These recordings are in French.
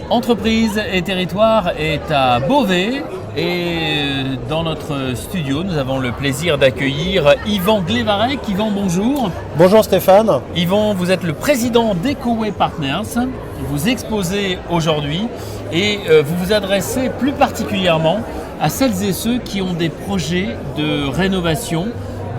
Entreprise et territoire est à Beauvais et dans notre studio, nous avons le plaisir d'accueillir Yvan Glevarec. Yvan, bonjour. Bonjour Stéphane. Yvan, vous êtes le président d'Ecoway Partners. Vous exposez aujourd'hui et vous vous adressez plus particulièrement à celles et ceux qui ont des projets de rénovation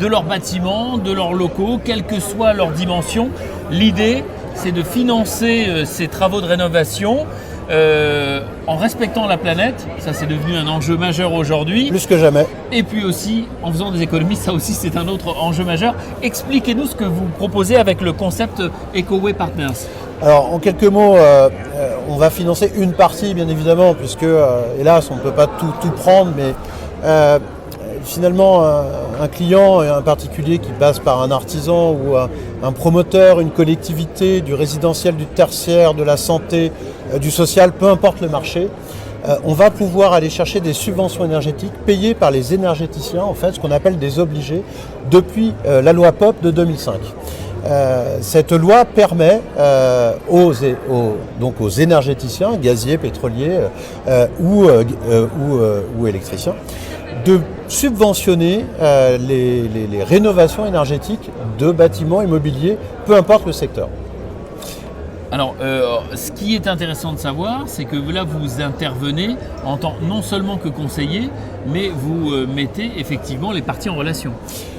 de leurs bâtiments, de leurs locaux, quelle que soit leur dimension. L'idée, c'est de financer ces travaux de rénovation en respectant la planète. Ça, c'est devenu un enjeu majeur aujourd'hui. Plus que jamais. Et puis aussi, en faisant des économies, ça aussi, c'est un autre enjeu majeur. Expliquez-nous ce que vous proposez avec le concept Ecoway Partners. Alors, en quelques mots, on va financer une partie, bien évidemment, puisque, hélas, on ne peut pas tout prendre, mais finalement, un client, un particulier qui passe par un artisan ou un promoteur, une collectivité, du résidentiel, du tertiaire, de la santé, du social, peu importe le marché, on va pouvoir aller chercher des subventions énergétiques payées par les énergéticiens, en fait, ce qu'on appelle des obligés, depuis la loi POP de 2005. Cette loi permet aux énergéticiens, gaziers, pétroliers ou électriciens, de subventionner les rénovations énergétiques de bâtiments immobiliers, peu importe le secteur. Alors, ce qui est intéressant de savoir, c'est que là, vous intervenez en tant non seulement que conseiller, mais vous mettez effectivement les parties en relation.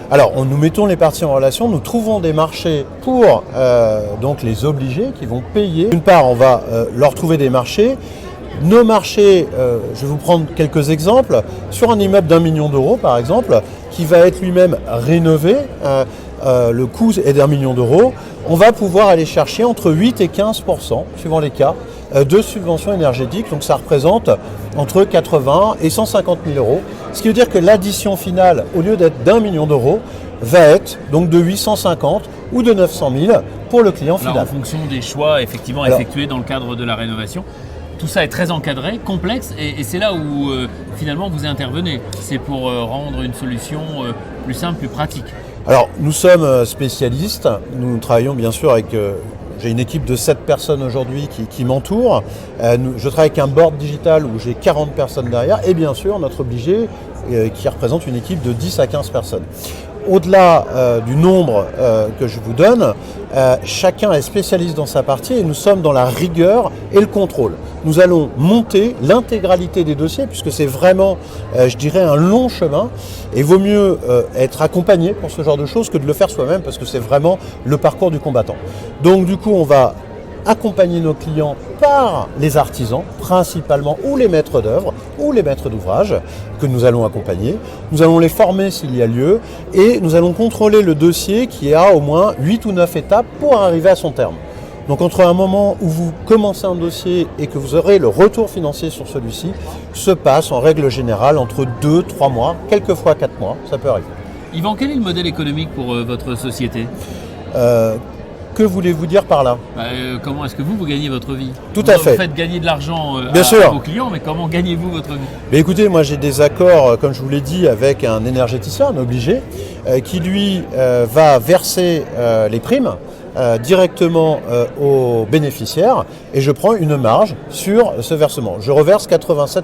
Alors, nous mettons les parties en relation, nous trouvons des marchés pour donc les obligés qui vont payer. D'une part, on va leur trouver des marchés. Nos marchés, je vais vous prendre quelques exemples, sur un immeuble d'1 million d'euros par exemple, qui va être lui-même rénové, le coût est d'1 million d'euros, on va pouvoir aller chercher entre 8 et 15%, suivant les cas, de subventions énergétiques, donc ça représente entre 80 et 150 000 euros, ce qui veut dire que l'addition finale, au lieu d'être d'1 million d'euros, va être donc de 850 ou de 900 000 pour le client final. En fonction des choix effectivement effectués dans le cadre de la rénovation. Tout ça est très encadré, complexe, et c'est là où finalement vous intervenez. C'est pour rendre une solution plus simple, plus pratique. Alors, nous sommes spécialistes. Nous travaillons bien sûr avec... j'ai une équipe de 7 personnes aujourd'hui qui m'entourent. Je travaille avec un board digital où j'ai 40 personnes derrière. Et bien sûr, notre obligé qui représente une équipe de 10 à 15 personnes. Au-delà du nombre que je vous donne, chacun est spécialiste dans sa partie et nous sommes dans la rigueur et le contrôle. Nous allons monter l'intégralité des dossiers puisque c'est vraiment, je dirais, un long chemin et vaut mieux être accompagné pour ce genre de choses que de le faire soi-même parce que c'est vraiment le parcours du combattant. Donc du coup, on va accompagner nos clients par les artisans principalement ou les maîtres d'œuvre ou les maîtres d'ouvrage que nous allons accompagner. Nous allons les former s'il y a lieu et nous allons contrôler le dossier qui a au moins 8 ou 9 étapes pour arriver à son terme. Donc entre un moment où vous commencez un dossier et que vous aurez le retour financier sur celui-ci, se passe en règle générale entre 2-3 mois, quelquefois 4 mois, ça peut arriver. Yvan, quel est le modèle économique pour votre société ? Que voulez-vous dire par là ? Comment est-ce que vous gagnez votre vie ? Tout à fait. Vous faites gagner de l'argent à vos clients, mais comment gagnez-vous votre vie ? Mais écoutez, moi j'ai des accords, comme je vous l'ai dit, avec un énergéticien, un obligé, qui lui va verser les primes directement aux bénéficiaires et je prends une marge sur ce versement. Je reverse 87%,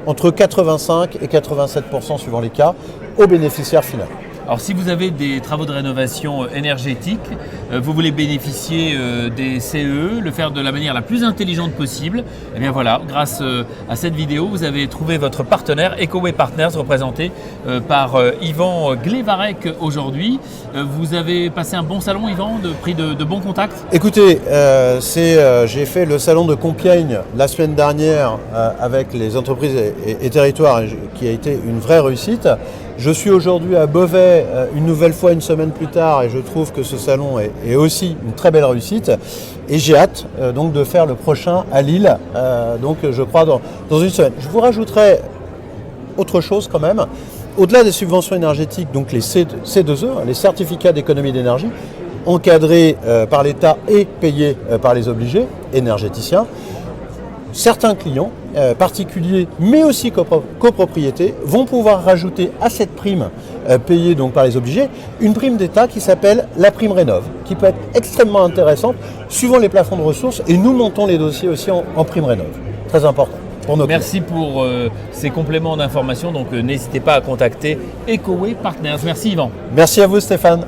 entre 85 et 87% suivant les cas, au bénéficiaire final. Alors si vous avez des travaux de rénovation énergétique, vous voulez bénéficier des CE, le faire de la manière la plus intelligente possible, et bien voilà, grâce à cette vidéo, vous avez trouvé votre partenaire Ecoway Partners, représenté par Yvan Glevarec aujourd'hui. Vous avez passé un bon salon, Yvan, pris de bons contacts ? Écoutez, j'ai fait le salon de Compiègne la semaine dernière avec les entreprises et territoires, qui a été une vraie réussite. Je suis aujourd'hui à Beauvais une nouvelle fois une semaine plus tard et je trouve que ce salon est aussi une très belle réussite et j'ai hâte donc de faire le prochain à Lille, donc je crois dans une semaine. Je vous rajouterai autre chose quand même, au-delà des subventions énergétiques, donc les C2E, les certificats d'économie d'énergie, encadrés par l'État et payés par les obligés énergéticiens. certains clients, particuliers, mais aussi copropriétés, vont pouvoir rajouter à cette prime payée donc par les obligés, une prime d'État qui s'appelle la prime Rénov', qui peut être extrêmement intéressante, suivant les plafonds de ressources, et nous montons les dossiers aussi en prime Rénov'. Très important pour nos clients. Merci pour ces compléments d'information. Donc n'hésitez pas à contacter Ecoway Partners. Merci Yvan. Merci à vous Stéphane.